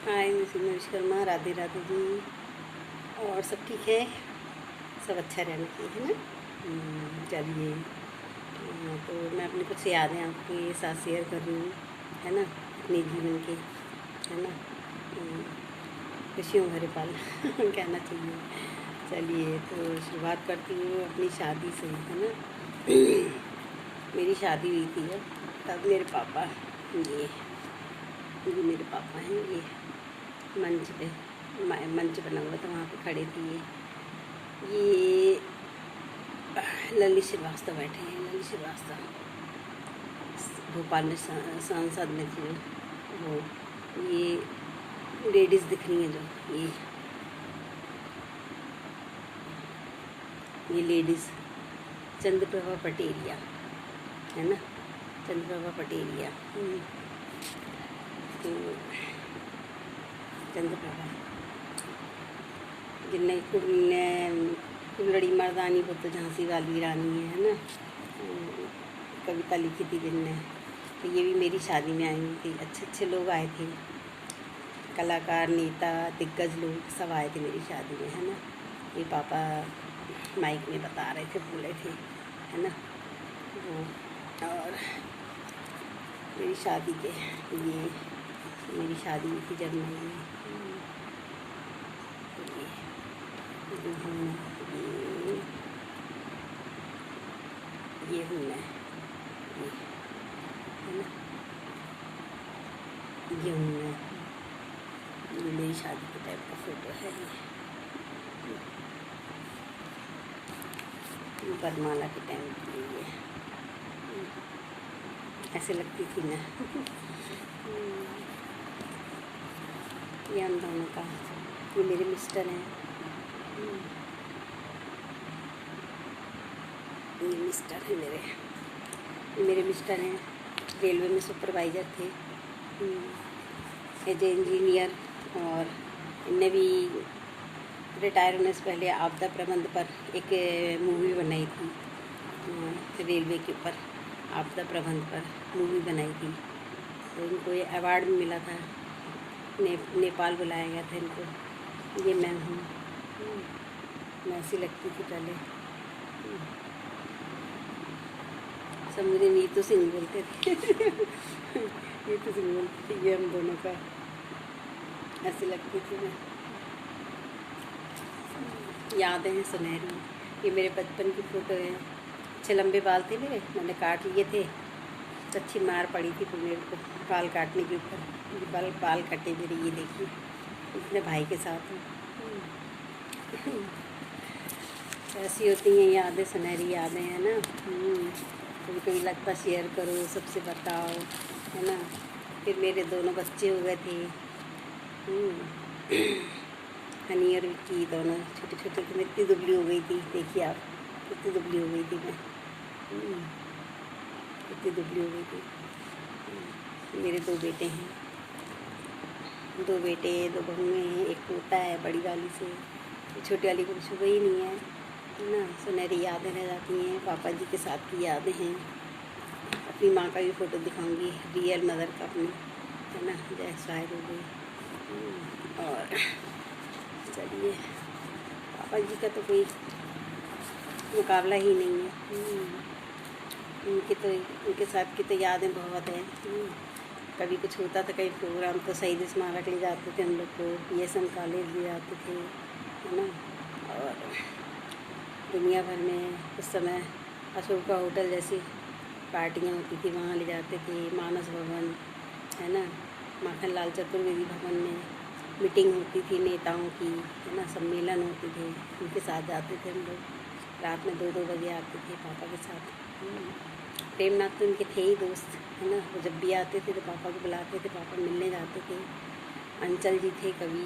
हाय, मैं सीमा विश्वकर्मा। राधे राधे जी। और सब ठीक है? सब अच्छा रहना चाहिए, है ना। चलिए। तो मैं अपनी कुछ यादें आपके साथ शेयर कर रही हूँ, है ना, अपने जीवन के, है ना। हम्म, खुशियों भरे पल कहना चाहिए। चलिए, तो शुरुआत करती हूँ अपनी शादी से, है ना। मेरी शादी हुई थी तब मेरे पापा, ये मेरे पापा हैं। ये मंच पे मंच बना हुआ था, वहाँ पे खड़े थे ये ललित श्रीवास्तव बैठे हैं। ललित श्रीवास्तव भोपाल में सांसद में थे वो। ये लेडीज़ दिख रही हैं जो, ये लेडीज़ चंद्रप्रभा पटेलिया, है ना। चंद्रप्रभा पटेलिया। तो चंद्रप्रभा जिनने कुल्लड़ी मर्दानी, वो तो झांसी वाली रानी है ना। कविता लिखी थी जिनने। तो ये भी मेरी शादी में आई हुई थी। अच्छे अच्छे लोग आए थे, कलाकार, नेता, दिग्गज लोग सब आए थे मेरी शादी में, है ना। ये पापा माइक में बता रहे थे, बोले थे, है ना वो। और मेरी शादी के ये मेरी शादी हुई थी जब मैं ये हूँ मैं, ये, है ना। ये हूँ मैं, ये मेरी शादी के टाइप का फ़ोटो है। ये वरमाला के टाइम की ये ऐसे लगती थी मैं। ये हम दोनों का, ये मेरे मिस्टर हैं। ये मिस्टर हैं मेरे, ये मेरे मिस्टर हैं। रेलवे में सुपरवाइज़र थे, एज ए इंजीनियर। और इनने भी रिटायर होने से पहले आपदा प्रबंध पर एक मूवी बनाई थी। रेलवे के ऊपर आपदा प्रबंध पर मूवी बनाई थी। तो इनको ये अवार्ड भी मिला था। नेपाल बुलाया गया था इनको। ये मैं हूँ। मैं ऐसी लगती थी पहले। सब मुझे नीतू सिंह बोलते थे। नीतू सिंह बोलते थे। ये हम दोनों का ऐसी लगती थी मैं। यादें हैं सुनहरी। ये मेरे बचपन की फ़ोटो है। अच्छे लंबे बाल थे मेरे, मैंने काट लिए थे तो अच्छी मार पड़ी थी तो मेरे को बाल काटने के ऊपर। बाल कटे मेरे, ये देखिए, अपने भाई के साथ हूँ। ऐसी होती हैं यादें, सुनहरी यादें, है ना। कभी कभी लगता शेयर करो, सबसे बताओ, है ना। फिर मेरे दोनों बच्चे हो गए थे, हनी और विक्की, दोनों छोटे छोटे थे। मैं इतनी दुबली हो गई थी, देखिए आप, कितनी दुबली हो गई थी मैं। कितनी दुबली हो गई थी। मेरे दो बेटे हैं, दो बेटे, दो बहुएँ हैं, एक पोता है बड़ी वाली से। छोटी वाली को कुछ हुआ ही नहीं है ना। सुनहरी यादें रह जाती हैं, पापा जी के साथ की यादें हैं। अपनी माँ का भी फ़ोटो दिखाऊंगी, रियल मदर का अपनी, है ना, जो एक्सपायर हो गई। और चलिए, पापा जी का तो कोई मुकाबला ही नहीं है। उनके साथ की तो यादें बहुत हैं। कभी कुछ होता था, कहीं प्रोग्राम, तो शहीद स्मारक ले जाते थे हम लोग को, PSM कॉलेज ले जाते थे, है ना। और दुनिया भर में उस समय अशोका होटल जैसी पार्टियाँ होती थी, वहाँ ले जाते थे। मानस भवन, है ना, माखन लाल चतुर्वेदी भवन में मीटिंग होती थी नेताओं की, है ना, सम्मेलन होते थे, उनके साथ जाते थे हम लोग। रात में 2-2 बजे आते थे पापा के साथ। प्रेमनाथ तो उनके थे ही दोस्त, है ना। वो जब भी आते थे तो पापा को बुलाते थे, पापा मिलने जाते थे। अंचल जी थे कवि,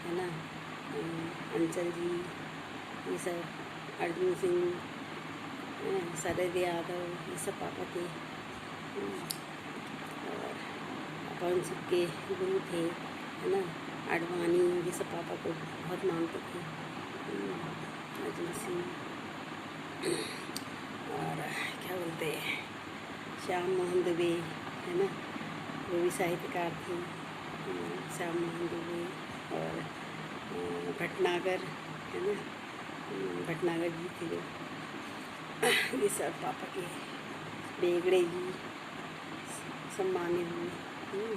है ना, अंचल जी, ये सब, अर्जुन सिंह, शरद यादव, ये सब पापा थे। और पापा उन सबके गुरु थे, है ना। आडवाणी, ये सब पापा को बहुत मानते थे। अर्जुन सिंह, और क्या बोलते हैं, श्याम मोहन दुबे, है ना, वो भी साहित्यकार थे। श्याम मोहन दुबे और भटनागर है ना, भटनागर जी थे जो, ये सब पापा के बेगड़े जी सम्मानित हुए।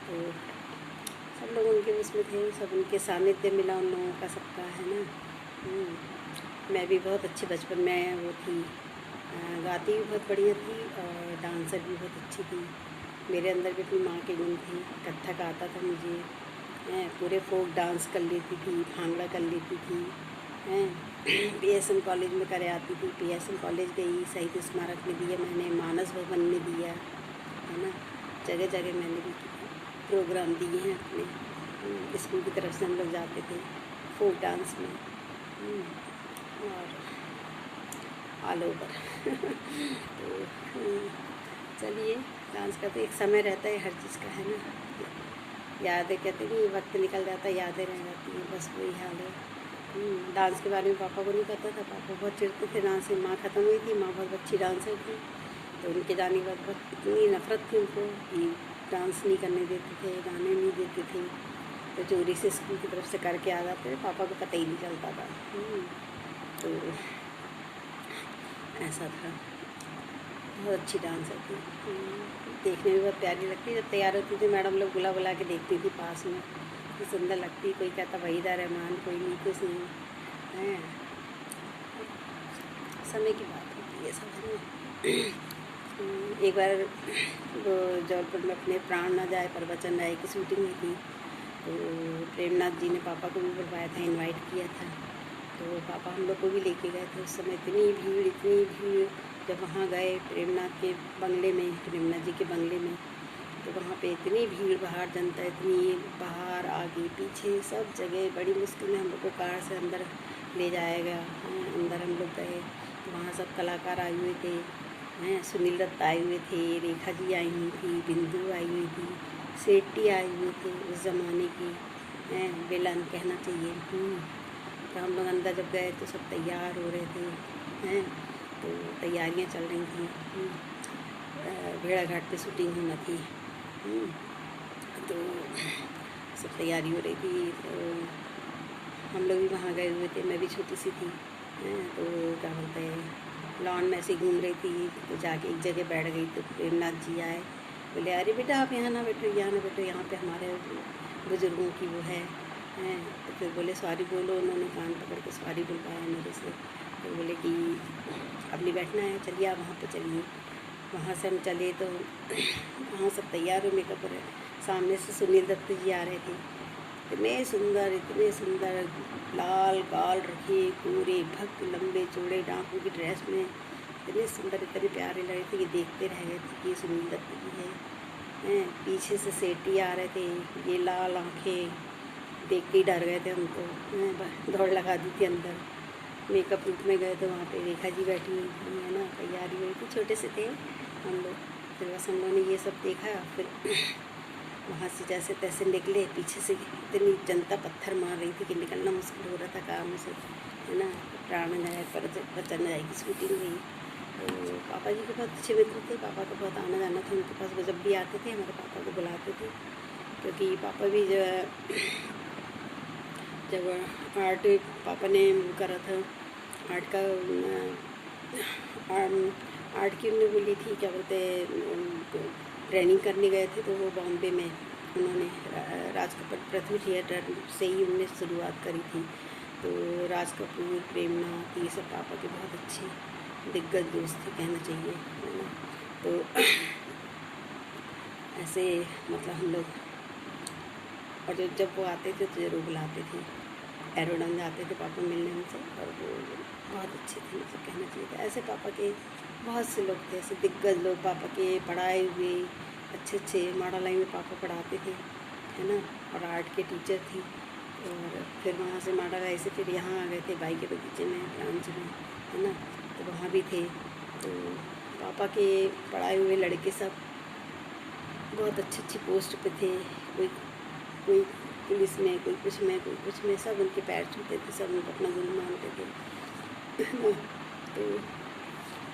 तो सब लोग उनके उसमें थे, सब उनके सानिध्य मिला उन लोगों का सबका, है ना। मैं भी बहुत अच्छी बचपन में वो थी, गाती भी बहुत बढ़िया थी और डांसर भी बहुत अच्छी थी। मेरे अंदर भी अपनी माँ के गुण थे, कथक आता था मुझे, पूरे फोक डांस कर लेती थी, भांगड़ा कर लेती थी, PSM कॉलेज में करे आती थी। PSM कॉलेज गई, शहीद स्मारक में दिया मैंने, मानस भवन में दिया, है ना, जगह जगह मैंने भी प्रोग्राम दिए हैं अपने स्कूल की तरफ से। हम लोग जाते थे फोक डांस में और ऑल ओवर। तो चलिए, डांस का तो एक समय रहता है हर चीज़ का, है ना। यादें कहते नहीं, वक्त निकल जाता है, यादें रह जाती हैं, बस वही हाल है। डांस के बारे में पापा को नहीं पता था, पापा बहुत चिढ़ते थे डांस से। माँ ख़त्म हुई थी, माँ बहुत अच्छी डांसर थी, तो उनके जाने के बाद बहुत इतनी नफरत थी उनको कि डांस नहीं करने देते थे, गाने नहीं देते थे, तो चोरी से स्कूल की तरफ से करके आ जाते थे, पापा को पता ही नहीं चलता था। तो ऐसा था, बहुत अच्छी डांसर थी, देखने में बहुत प्यारी लगती। जब तैयार होती थी मैडम लोग बुला बुला के देखती थी पास में, तो सुंदर लगती। कोई कहता वहीदा रहमान, कोई नीतू सिंह, हैं, समय की बात होती है सब। एक बार वो जौनपुर में अपने प्राण न जाए पर वचन राय की शूटिंग हुई थी, तो प्रेमनाथ जी ने पापा को भी बुलवाया था, इनवाइट किया था, तो पापा हम लोग को भी लेके गए थे। उस समय इतनी भीड़, जब वहाँ गए प्रेमनाथ के बंगले में, प्रेमनाथ जी के बंगले में, तो वहाँ पे इतनी भीड़ बाहर, जनता इतनी बाहर, आगे पीछे सब जगह, बड़ी मुश्किल में हम लोग को कार से अंदर ले जाया गया। अंदर हम लोग गए तो वहाँ सब कलाकार आए हुए थे, सुनील दत्त आए हुए थे, रेखा जी आई हुई थी, बिंदु आई हुई थी, सेठी आए हुए थे उस ज़माने की, बेलन कहना चाहिए। तो हम लोग अंदर जब गए तो सब तैयार हो रहे थे, तो तैयारियां चल रही थी, भेड़ाघाट पे शूटिंग होना थी, तो सब तैयारी हो रही थी। तो हम लोग भी वहाँ गए हुए थे, मैं भी छोटी सी थी, तो क्या बोलते हैं, लॉन में ऐसे घूम रही थी, तो जाके एक जगह बैठ गई। तो प्रेमनाथ जी आए, बोले अरे बेटा आप यहाँ ना बैठो, यहाँ ना बैठो, यहाँ पे हमारे बुज़ुर्गों की वो है। तो फिर बोले सॉरी बोलो, उन्होंने कान पकड़ के सॉरी बुलवाया मेरे से। तो बोले कि अब नहीं बैठना है, चलिए आप वहाँ पे चलिए। वहाँ से हम चले तो वहाँ सब तैयार हो, मेकअप हो रहे, सामने से सुनील दत्त जी आ रहे थे, इतने सुंदर लाल गाल रखे, पूरे भक्त लंबे चौड़े डाकू की ड्रेस में, इतने सुंदर, इतने प्यारे लग रहे थे कि देखते रह गए थे कि ये सुनील दत्त जी है। पीछे से सेठी आ रहे थे, ये लाल आँखें, देख के ही डर गए थे हम तो, दौड़ लगा दी थी अंदर। मेकअप रूप में गए तो वहाँ पे रेखा जी बैठी हुई थी, है ना, तैयारी हुई थी, छोटे से थे हम लोग। फिर बस हम लोगों ने ये सब देखा, फिर वहाँ से जैसे तैसे निकले। पीछे से इतनी जनता पत्थर मार रही थी कि निकलना मुश्किल हो रहा था कारों से, है ना। प्राण जाए पर वचन राय की शूटिंग हुई। तो पापा जी के बहुत अच्छे मित्र थे, पापा का बहुत आना जाना था उनके पास। वो जब भी आते थे हमारे पापा को बुलाते थे, क्योंकि पापा भी जो है जब आर्ट पापा ने करा था, आर्ट का आर्ट की उन्होंने बोली थी, क्या बोलते ट्रेनिंग करने गए थे, तो वो बॉम्बे में उन्होंने राज कपूर पृथ्वी थिएटर से ही उन्होंने शुरुआत करी थी। तो राज कपूर, प्रेमनाथ, ये सब पापा के बहुत अच्छे दिग्गज दोस्त थे कहना चाहिए, है ना। तो ऐसे मतलब हम लोग, और जब वो आते थे तो जरूर बुलाते थे, एरोडम जाते थे पापा मिलने उनसे, और वो बहुत अच्छे थे, मतलब कहना चाहिए था। ऐसे पापा के बहुत से लोग थे, ऐसे दिग्गज लोग पापा के, पढ़ाए हुए अच्छे मॉडल लाइन में पापा पढ़ाते थे, है ना, और आर्ट के टीचर थी। और फिर वहाँ से मॉडल आई से फिर यहाँ आ गए थे बाई के बगीचे में, ब्रांच में, है ना, तो वहाँ भी थे। तो पापा के पढ़ाए हुए लड़के सब बहुत अच्छी पोस्ट पे थे, कोई पुलिस में, कोई कुछ में, सब उनके पैर छूते थे, सब उनको अपना गुरु मानते थे। तो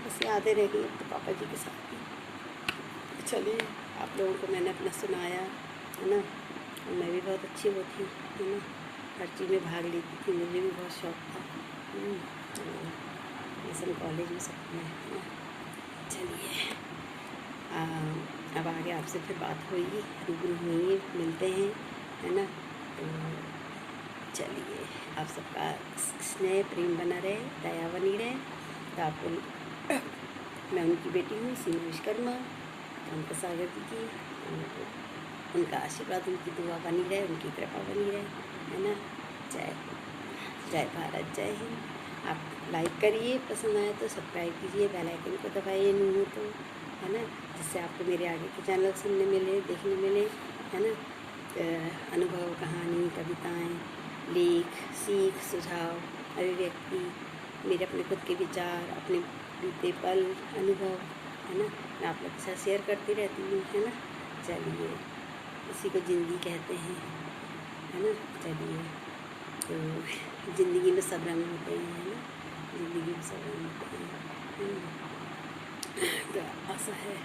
बस यादें रह गई तो पापा जी के साथ। चलिए, आप लोगों को मैंने अपना सुनाया, है ना, और मैं भी बहुत अच्छी वो थी, है ना, हर चीज़ में भाग लेती थी, मुझे भी बहुत शौक था। तो ये सब कॉलेज में सब में, है ना। चलिए अब आगे आपसे फिर बात होगी, रूबरू होंगे, मिलते हैं, है ना। तो चलिए, आप सबका स्नेह प्रेम बना रहे, दया बनी रहे। तो आपको मैं उनकी बेटी हूँ सीमा विश्वकर्मा, उनका सागर जी की, उनका आशीर्वाद, उनकी दुआ बनी रहे, उनकी कृपा बनी रहे, है ना। जय जय भारत, जय हिंद। आप लाइक करिए, पसंद आए तो सब्सक्राइब कीजिए, बेल आइकन को दबाइए नहीं हो तो, है ना, जिससे आपको मेरे आगे के चैनल सुनने मिले, देखने मिले, है ना। अनुभव, कहानी, कविताएँ, लेख, सीख, सुझाव, अभिव्यक्ति, मेरे अपने खुद के विचार, अपने बीते पल, अनुभव, है ना, मैं आप लोग के साथ शेयर करती रहती हूँ, है ना। चलिए, इसी को ज़िंदगी कहते हैं, है ना। चलिए, तो ज़िंदगी में सब रंग होते हैं, है ना, ज़िंदगी में सब रंग होते हैं, तो आशा है।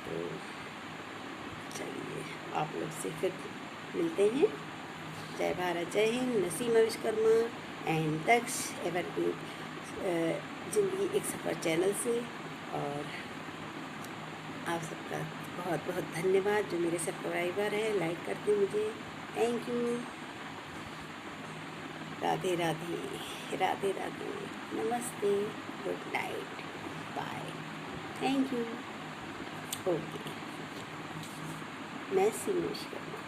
तो चलिए, आप लोग से फिर मिलते हैं। जय भारत, जय हिंद। मैं Seema Vishwakarma and Daksha evergreen ज़िंदगी एक सफ़र चैनल से, और आप सबका बहुत बहुत धन्यवाद जो मेरे सब्सक्राइबर हैं, लाइक करते मुझे। Thank you. राधे राधे, राधे राधे, नमस्ते, good night, bye, thank you. Okay, मैं सीमा विश्वकर्मा।